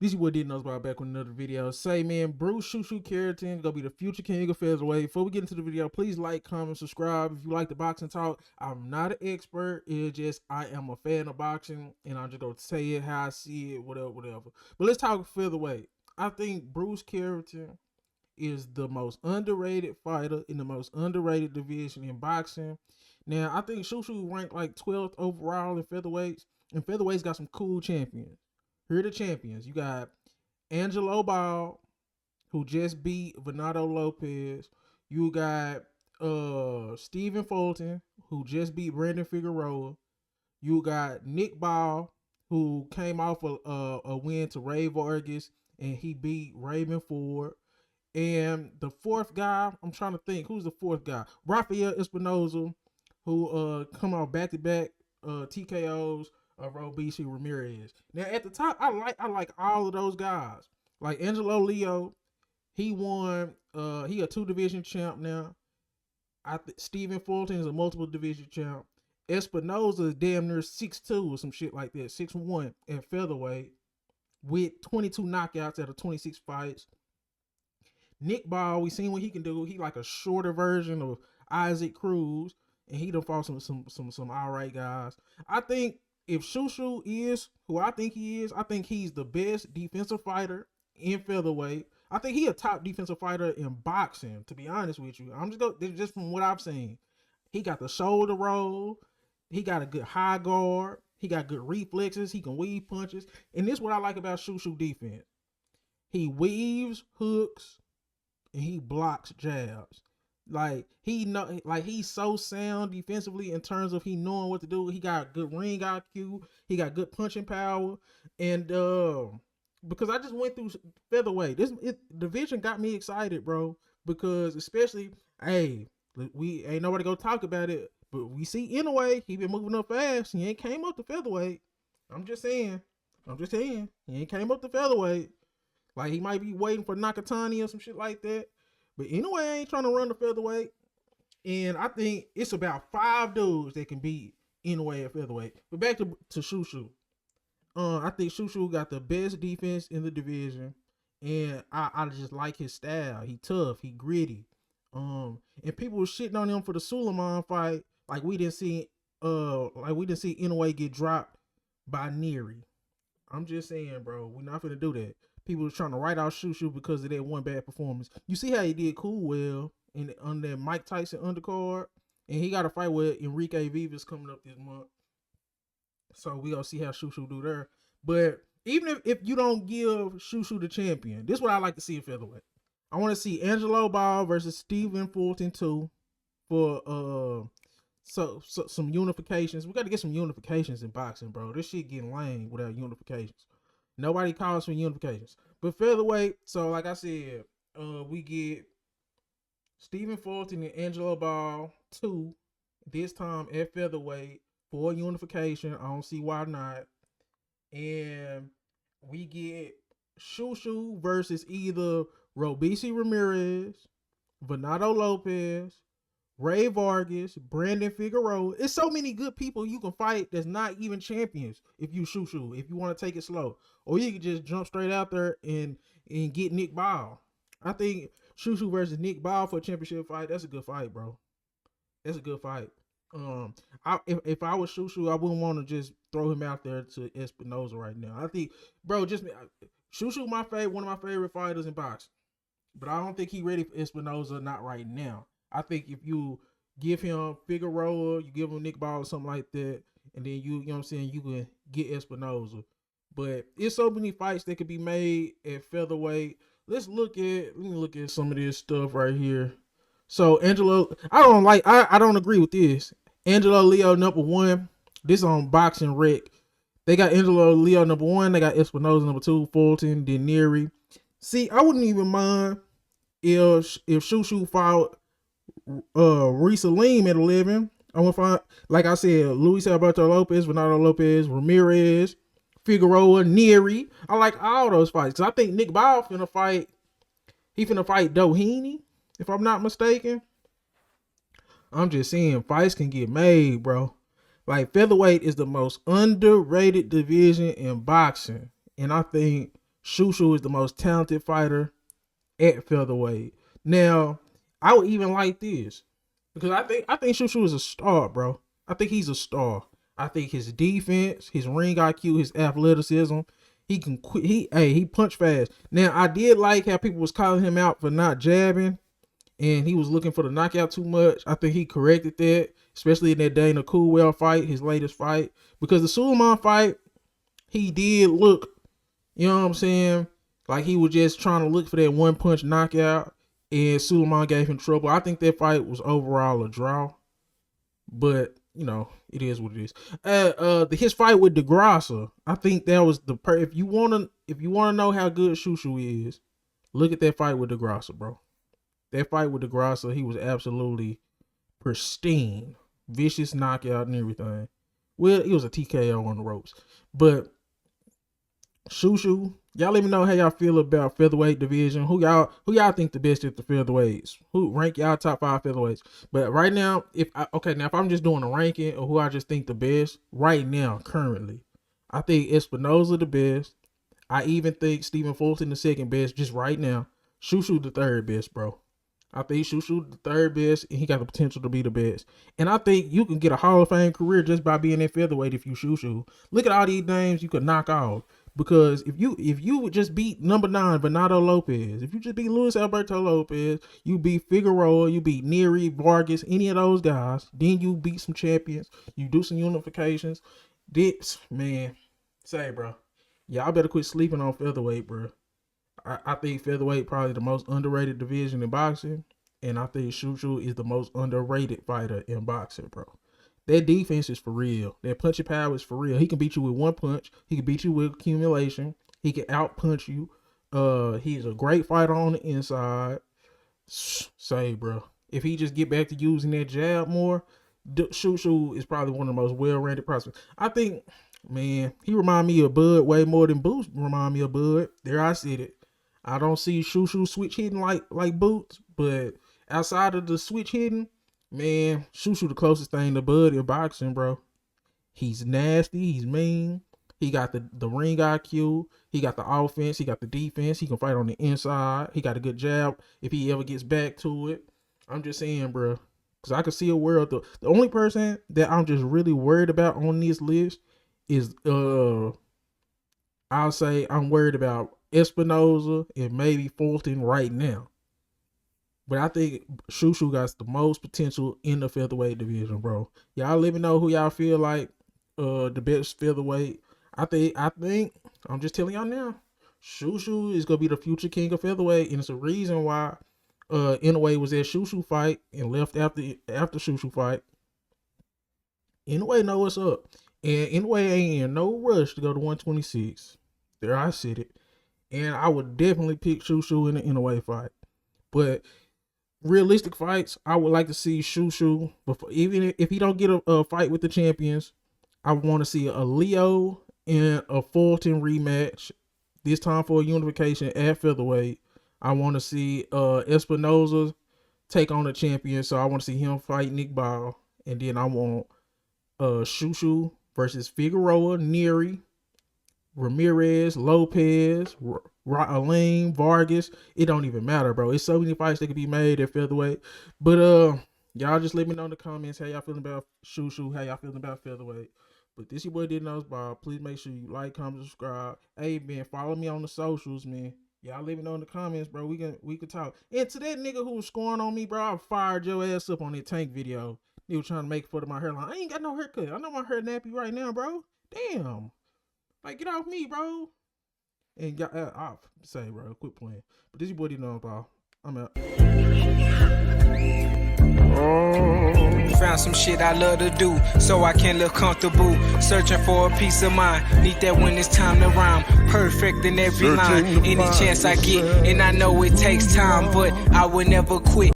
This is what didn't know about back with another video. Say, man, Bruce Shushu Carrington gonna be the future king of featherweight. Before we get into the video, please like, comment, subscribe. If you like the boxing talk, I'm not an expert. It's just I am a fan of boxing, and I'm just gonna say it how I see it, whatever, whatever. But let's talk featherweight. I think Bruce Carrington is the most underrated fighter in the most underrated division in boxing. Now, I think Shushu ranked like 12th overall in featherweights, and featherweights got some cool champions. Here are the champions. You got Angelo Ball, who just beat Venado Lopez. You got Stephen Fulton, who just beat Brandon Figueroa. You got Nick Ball, who came off a win to Ray Vargas, and he beat Raymond Ford. And the fourth guy, I'm trying to think, who's the fourth guy? Rafael Espinoza, who come out back to back TKOs of Robeisy Ramirez. Now at the top, I like all of those guys. Like Angelo Leo, he won. He a 2 division champ now. Stephen Fulton is a multiple division champ. Espinoza is damn near 6'2" or some shit like that, 6'1" at featherweight with 22 knockouts out of 26 fights. Nick Ball, we seen what he can do. He like a shorter version of Isaac Cruz, and he done fought some all right guys. I think if Shushu is who I think he is, I think he's the best defensive fighter in featherweight. I think he a top defensive fighter in boxing. To be honest with you, I'm just from what I've seen. He got the shoulder roll. He got a good high guard. He got good reflexes. He can weave punches. And this is what I like about Shushu defense. He weaves hooks and he blocks jabs. Like he's so sound defensively in terms of he knowing what to do. He got good ring IQ. He got good punching power, and because I just went through featherweight, division got me excited, bro. Because especially, hey, we ain't nobody gonna talk about it, but we see Inoue, he been moving up fast. He ain't came up to featherweight. I'm just saying. He ain't came up to featherweight. Like he might be waiting for Nakatani or some shit like that. But anyway, I ain't trying to run the featherweight. And I think it's about 5 dudes that can beat Inoue at featherweight. But back to Shushu. I think Shushu got the best defense in the division. And I just like his style. He tough. He gritty. And people were shitting on him for the Suleiman fight. Like we didn't see Inoue get dropped by Neary. I'm just saying, bro, we're not gonna do that. People was trying to write out Shushu because of that one bad performance. You see how he did cool well on that Mike Tyson undercard, and he got a fight with Enrique Vivas coming up this month. So we gonna see how Shushu do there. But even if you don't give Shushu the champion, this is what I like to see in featherweight. I want to see Angelo Ball versus Stephen Fulton too for some unifications. We got to get some unifications in boxing, bro. This shit getting lame without unifications. Nobody calls for unifications. But featherweight, so like I said, we get Stephen Fulton and Angelo Ball 2 this time at featherweight for unification. I don't see why not. And we get Shushu versus either Robeisy Ramirez, Venado Lopez, Ray Vargas, Brandon Figueroa. It's so many good people you can fight that's not even champions if you Shushu, if you want to take it slow. Or you can just jump straight out there and get Nick Ball. I think Shushu versus Nick Ball for a championship fight, that's a good fight, bro. That's a good fight. If I was Shushu, I wouldn't want to just throw him out there to Espinoza right now. I think, bro, just Shushu one of my favorite fighters in boxing. But I don't think he ready for Espinoza, not right now. I think if you give him Figueroa, you give him Nick Ball or something like that, and then you know what I'm saying, you can get Espinoza. But it's so many fights that could be made at featherweight. Let me look at some of this stuff right here. So Angelo, I don't agree with this. Angelo Leo #1. This on Boxing Rec. They got Angelo Leo #1. They got Espinoza #2. Fulton, Deneri. See, I wouldn't even mind if Shushu fought Reese Aleem at 11. I want to find, like I said, Luis Alberto Lopez, Venado Lopez, Ramirez, Figueroa, Neary. I like all those fights because I think Nick Ball finna fight. He finna fight Doheny, if I'm not mistaken. I'm just saying, fights can get made, bro. Like featherweight is the most underrated division in boxing, and I think Shushu is the most talented fighter at featherweight. Now, I would even like this because I think Shushu is a star, bro. I think he's a star. I think his defense, his ring IQ, his athleticism, he can quit. He punch fast. Now, I did like how people was calling him out for not jabbing, and he was looking for the knockout too much. I think he corrected that, especially in that Dana Coolwell fight, his latest fight, because the Suleiman fight, he did look, you know what I'm saying, like he was just trying to look for that one punch knockout, and Suleiman gave him trouble. I think that fight was overall a draw, but you know, it is what it is. His fight with DeGrasse, I think that was the if you wanna know how good Shushu is, look at that fight with DeGrasse, bro. That fight with DeGrasse, he was absolutely pristine, vicious knockout and everything. Well, it was a TKO on the ropes, but Shushu, y'all let me know how y'all feel about featherweight division. Who y'all think the best at the featherweights? Who rank y'all top 5 featherweights? But right now, if I'm just doing a ranking of who I just think the best right now, currently, I think Espinoza the best. I even think Stephen Fulton the second best just right now. Shushu the third best, bro. I think Shushu the third best, and he got the potential to be the best. And I think you can get a Hall of Fame career just by being at featherweight if you Shushu. Look at all these names you could knock off. Because if you would just beat number 9 Bernardo Lopez, if you just beat Luis Alberto Lopez, you beat Figueroa, you beat Nery, Vargas, any of those guys, then you beat some champions, you do some unifications. This, man, say, bro, y'all better quit sleeping on featherweight, bro. I think featherweight probably the most underrated division in boxing, and I think Shushu is the most underrated fighter in boxing, bro. That defense is for real. That punching power is for real. He can beat you with one punch. He can beat you with accumulation. He can out punch you. He's a great fighter on the inside. Say, bro, if he just get back to using that jab more, Shushu is probably one of the most well-rounded prospects. I think, man, he remind me of Bud way more than Boots remind me of Bud. There, I said it. I don't see Shushu switch hitting like Boots, but outside of the switch hitting, man, Shushu the closest thing to Bud in boxing, bro. He's nasty. He's mean. He got the ring IQ. He got the offense. He got the defense. He can fight on the inside. He got a good jab if he ever gets back to it. I'm just saying, bro, because I can see a world. The only person that I'm just really worried about on this list is, I'll say I'm worried about Espinoza and maybe Fulton right now. But I think Shushu got the most potential in the featherweight division, bro. Y'all let me know who y'all feel like the best featherweight. I think I'm just telling y'all now, Shushu is gonna be the future king of featherweight, and it's a reason why Inoue was at Shushu fight and left after Shushu fight. Inoue know what's up, and Inoue ain't in no rush to go to 126. There, I said it, and I would definitely pick Shushu in the Inoue fight, but realistic fights, I would like to see Shushu before, even if he don't get a fight with the champions. I want to see a Leo and a Fulton rematch, this time for a unification at featherweight. I want to see Espinoza take on the champion, so I want to see him fight Nick Ball, and then I want Shushu versus Figueroa, Nery, Ramirez, Lopez, Alain, Vargas. It don't even matter, bro. It's so many fights that could be made at featherweight. But y'all just let me know in the comments how y'all feeling about Shushu, how y'all feeling about featherweight. But this your boy Diddy Knows Bob. Please make sure you like, comment, subscribe. Hey, man, follow me on the socials, man. Y'all let me know in the comments, bro. We can talk. And to that nigga who was scoring on me, bro, I fired your ass up on that Tank video. He was trying to make fun of my hairline. I ain't got no haircut. I know my hair nappy right now, bro. Damn. Like, get off me, bro. And got I'll say, bro, quit playing. But this your boy Diddy Knows Bob. I'm out. Found some shit I love to do, so I can look comfortable. Searching for a peace of mind, need that when it's time to rhyme. Perfect in every line, any chance I get, and I know it takes time, but I will never quit.